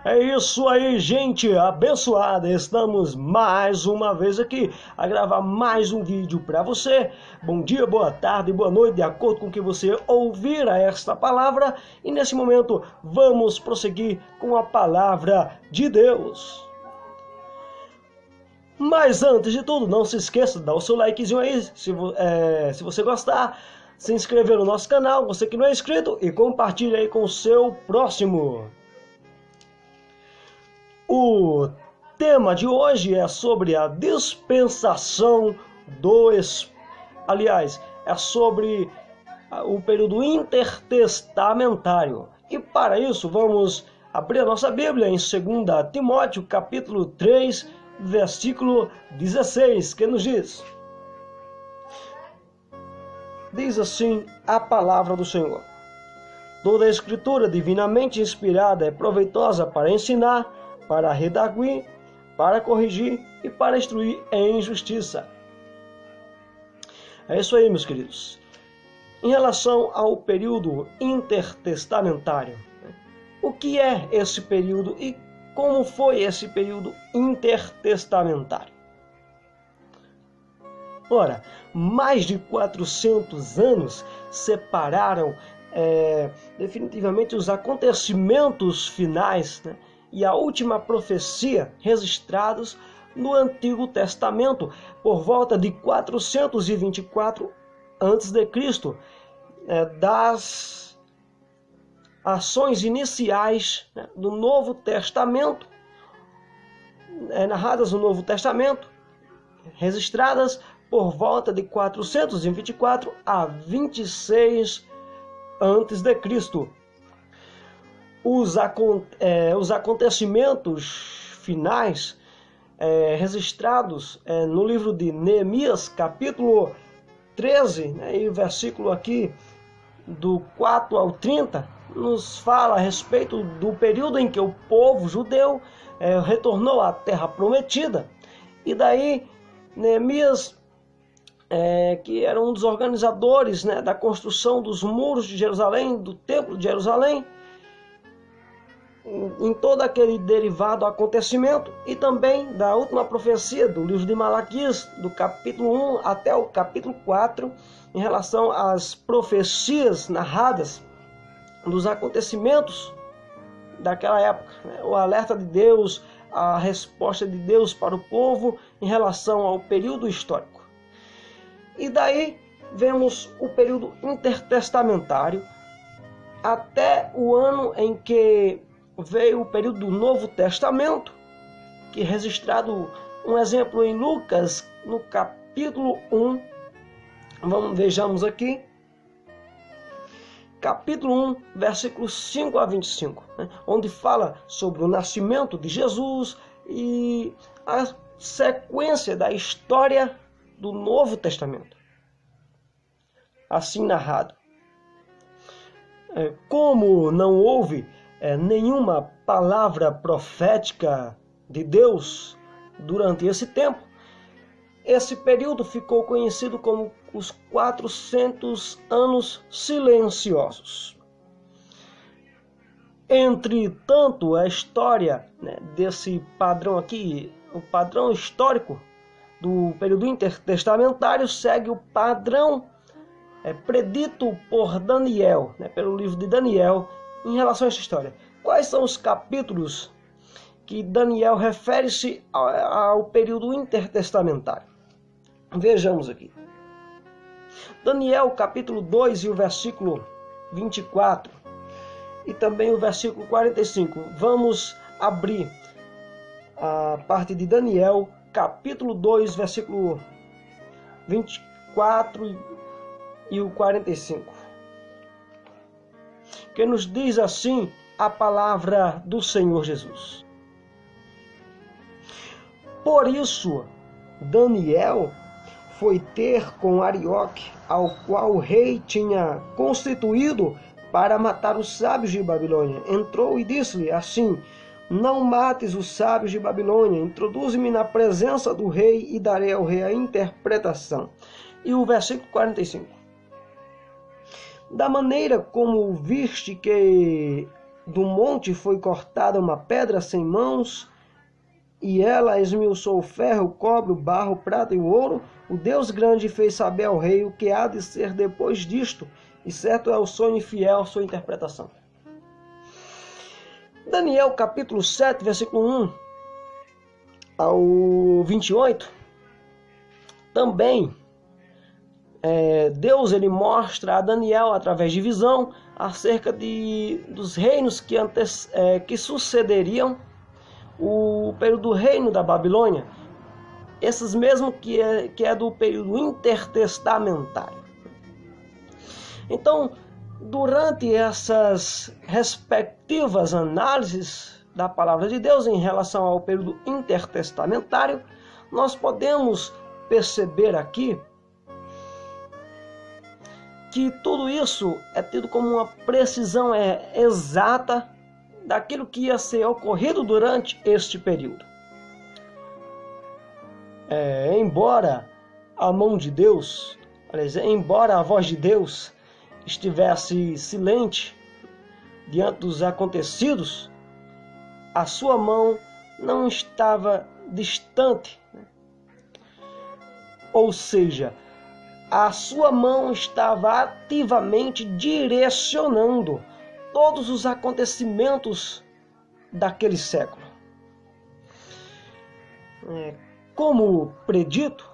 É isso aí, gente abençoada. Estamos mais uma vez aqui a gravar mais um vídeo para você. Bom dia, boa tarde, boa noite, de acordo com o que você ouvir esta palavra. E nesse momento vamos prosseguir com a palavra de Deus. Mas antes de tudo, não se esqueça de dar o seu likezinho aí, se você gostar, se inscrever no nosso canal, você que não é inscrito, e compartilhe aí com o seu próximo. O tema de hoje é sobre a dispensação é sobre o período intertestamentário. E para isso vamos abrir a nossa Bíblia em 2 Timóteo, capítulo 3, versículo 16, que nos diz: diz assim a palavra do Senhor: toda a escritura divinamente inspirada é proveitosa para ensinar, para redarguir, para corrigir e para instruir em justiça. É isso aí, meus queridos. Em relação ao período intertestamentário, o que é esse período e como foi esse período intertestamentário? Ora, mais de 400 anos separaram definitivamente os acontecimentos finais, e a última profecia registrados no Antigo Testamento por volta de 424 a.C., das ações iniciais do Novo Testamento, narradas no Novo Testamento, registradas por volta de 424 a 26 a.C. Os acontecimentos finais registrados no livro de Neemias, capítulo 13, e o versículo aqui do 4 ao 30, nos fala a respeito do período em que o povo judeu retornou à terra prometida. E daí Neemias, que era um dos organizadores da construção dos muros de Jerusalém, do templo de Jerusalém, em todo aquele derivado acontecimento, e também da última profecia do livro de Malaquias, do capítulo 1 até o capítulo 4, em relação às profecias narradas dos acontecimentos daquela época, o alerta de Deus, a resposta de Deus para o povo em relação ao período histórico. E daí vemos o período intertestamentário até o ano em que veio o período do Novo Testamento, que é registrado um exemplo em Lucas, no capítulo 1. Vejamos aqui. Capítulo 1, versículos 5 a 25, onde fala sobre o nascimento de Jesus e a sequência da história do Novo Testamento. Assim narrado. Como não houve nenhuma palavra profética de Deus durante esse tempo, esse período ficou conhecido como os 400 anos silenciosos. Entretanto, a história desse padrão aqui, o padrão histórico do período intertestamentário, segue o padrão predito por Daniel, pelo livro de Daniel, em relação a essa história. Quais são os capítulos que Daniel refere-se ao período intertestamentário? Vejamos aqui. Daniel, capítulo 2 e o versículo 24, e também o versículo 45. Vamos abrir a parte de Daniel, capítulo 2, versículo 24 e o 45. Que nos diz assim a palavra do Senhor Jesus. Por isso, Daniel foi ter com Arioque, ao qual o rei tinha constituído para matar os sábios de Babilônia. Entrou e disse-lhe assim: não mates os sábios de Babilônia, introduze-me na presença do rei e darei ao rei a interpretação. E o versículo 45. Da maneira como viste que do monte foi cortada uma pedra sem mãos, e ela esmiuçou o ferro, o cobre, o barro, o prata e o ouro. O Deus grande fez saber ao rei o que há de ser depois disto, e certo é o sonho e fiel a sua interpretação. Daniel capítulo 7, versículo 1 ao 28, também Deus ele mostra a Daniel através de visão acerca dos reinos que sucederiam o período do reino da Babilônia, esses mesmo que é do período intertestamentário. Então, durante essas respectivas análises da palavra de Deus em relação ao período intertestamentário, nós podemos perceber aqui que tudo isso é tido como uma precisão exata daquilo que ia ser ocorrido durante este período. Embora a mão de Deus, embora a voz de Deus estivesse silente diante dos acontecidos, a sua mão não estava distante. Ou seja, a sua mão estava ativamente direcionando todos os acontecimentos daquele século. Como predito,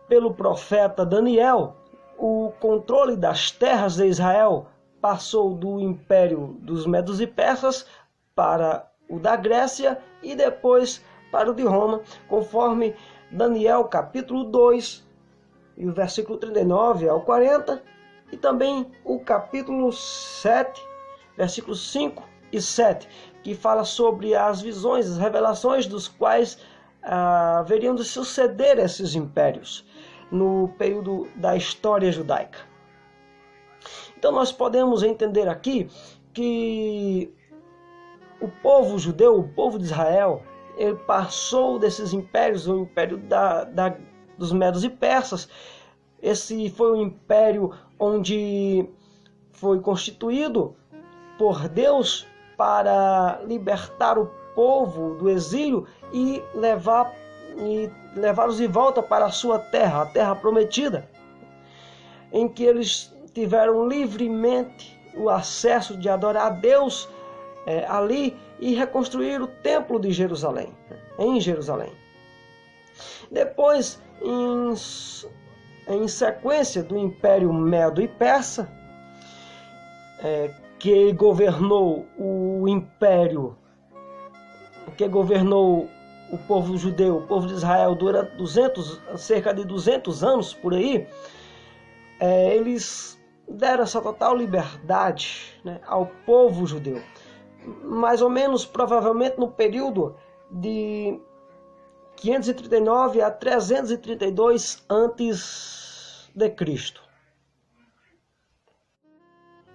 pelo profeta Daniel, o controle das terras de Israel passou do império dos Medos e Persas para o da Grécia e depois para o de Roma, conforme Daniel capítulo 2, e o versículo 39 ao 40, e também o capítulo 7, versículos 5 e 7, que fala sobre as visões, as revelações dos quais haveriam de suceder esses impérios no período da história judaica. Então nós podemos entender aqui que o povo judeu, o povo de Israel, ele passou desses impérios, o império dos Medos e Persas. Esse foi o império onde foi constituído por Deus para libertar o povo do exílio e levá-los de volta para a sua terra, a terra prometida, em que eles tiveram livremente o acesso de adorar a Deus ali e reconstruir o templo de Jerusalém, em Jerusalém. Depois, em sequência do Império Medo e Persa, que governou o império, que governou o povo judeu, o povo de Israel durante cerca de 200 anos por aí, eles deram essa total liberdade ao povo judeu, mais ou menos provavelmente no período de 539 a 332 antes de Cristo.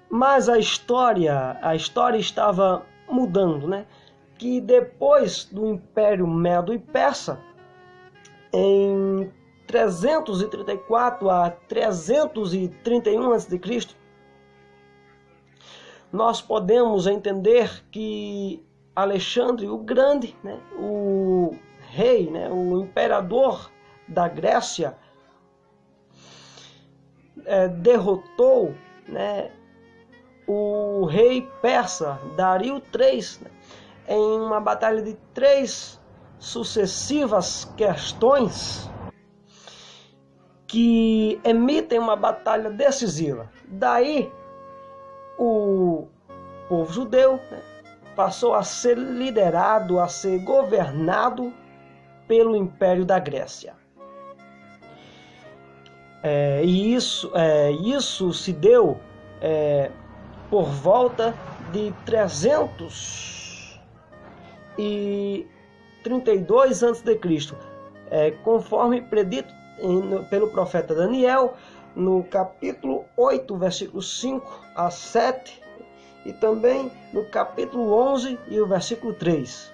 Mas a história estava mudando, que depois do Império Medo e Persa, em 334 a 331 a.C., nós podemos entender que Alexandre o Grande, o rei, o imperador da Grécia, derrotou o rei persa Dario III em uma batalha de 3 sucessivas questões que emitem uma batalha decisiva. Daí o povo judeu passou a ser liderado, a ser governado pelo Império da Grécia. E isso se deu por volta de 332 a.C., conforme predito pelo profeta Daniel, no capítulo 8, versículos 5 a 7, e também no capítulo 11 e o versículo 3.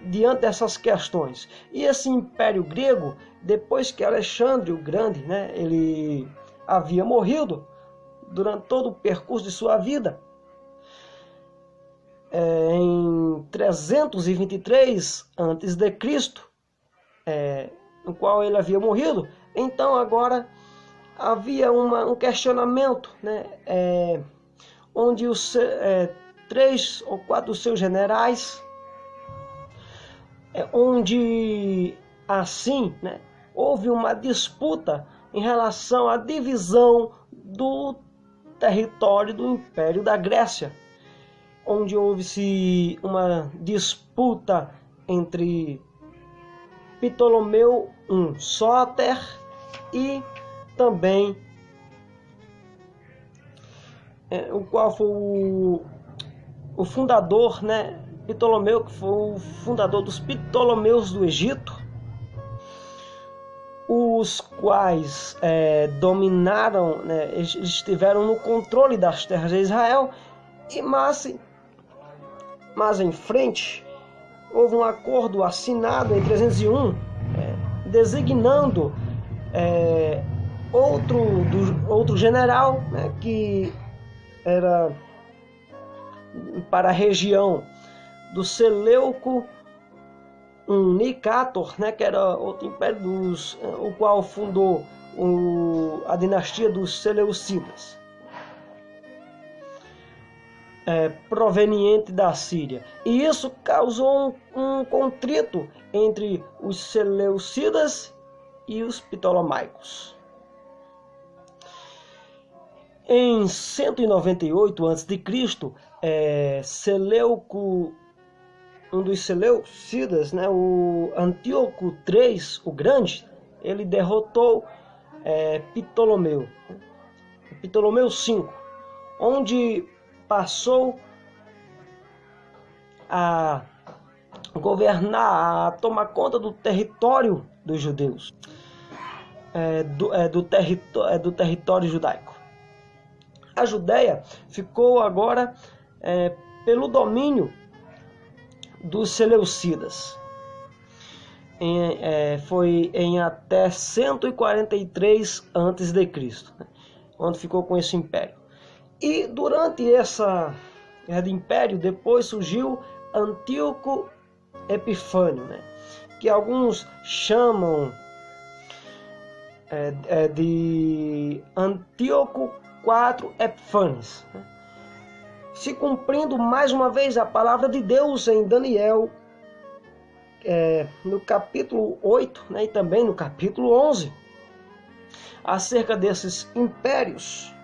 Diante dessas questões. E esse Império Grego, depois que Alexandre o Grande, ele havia morrido, durante todo o percurso de sua vida, em 323 a.C., no qual ele havia morrido. Então agora havia um questionamento, né, onde os 3 ou 4 dos seus generais, onde assim, né, houve uma disputa em relação à divisão do território do Império da Grécia, onde houve-se uma disputa entre Ptolomeu I Sóter e também o qual foi o fundador, né, Ptolomeu, que foi o fundador dos Ptolomeus do Egito, os quais dominaram, né, eles estiveram no controle das terras de Israel, mas em frente houve um acordo assinado em 301, designando outro general, né, que era para a região do Seleuco, Nicator, né, que era outro império o qual fundou a dinastia dos Seleucidas, proveniente da Síria. E isso causou um contrito entre os Seleucidas e os Ptolomaicos. Em 198 a.C., Seleuco, um dos Seleucidas, né, o Antíoco III, o Grande, ele derrotou Ptolomeu V, onde passou a governar, a tomar conta do território dos judeus, do território judaico. A Judéia ficou agora pelo domínio dos Seleucidas. Foi em até 143 a.C., onde ficou com esse império. E durante essa guerra de império, depois surgiu Antíoco Epifânio, né, que alguns chamam de Antíoco IV Epífanes, né? Se cumprindo mais uma vez a palavra de Deus em Daniel, no capítulo 8, né, e também no capítulo 11, acerca desses impérios,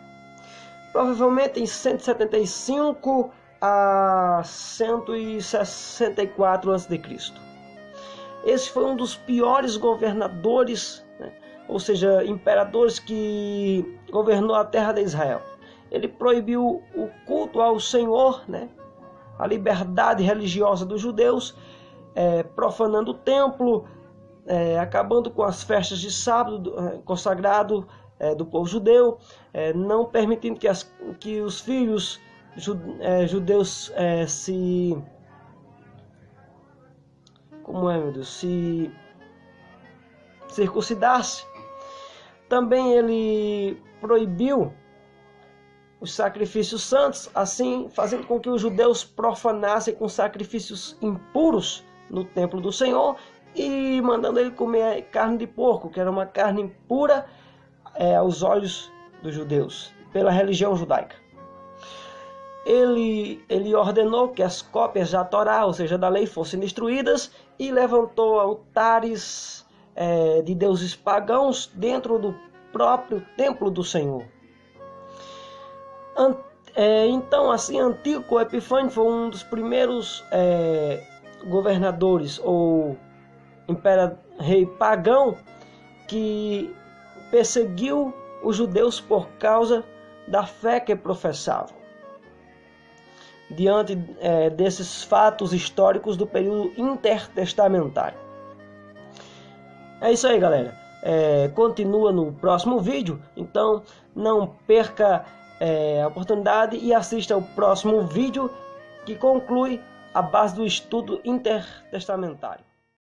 provavelmente em 175 a 164 a.C. Esse foi um dos piores governadores, né, ou seja, imperadores que governou a terra de Israel. Ele proibiu o culto ao Senhor, né, a liberdade religiosa dos judeus, profanando o templo, acabando com as festas de sábado consagrado do povo judeu, não permitindo que os filhos judeus se circuncidassem. Também ele proibiu os sacrifícios santos, assim fazendo com que os judeus profanassem com sacrifícios impuros no templo do Senhor, e mandando ele comer carne de porco, que era uma carne impura aos olhos dos judeus, pela religião judaica. Ele ordenou que as cópias da Torá, ou seja, da lei, fossem destruídas, e levantou altares de deuses pagãos dentro do próprio templo do Senhor. Então, assim, Antíoco Epifânio foi um dos primeiros governadores ou rei pagão que perseguiu os judeus por causa da fé que professavam. Diante desses fatos históricos do período intertestamentário. É isso aí, galera. Continua no próximo vídeo, então não perca a oportunidade e assista ao próximo vídeo, que conclui a base do estudo intertestamentário.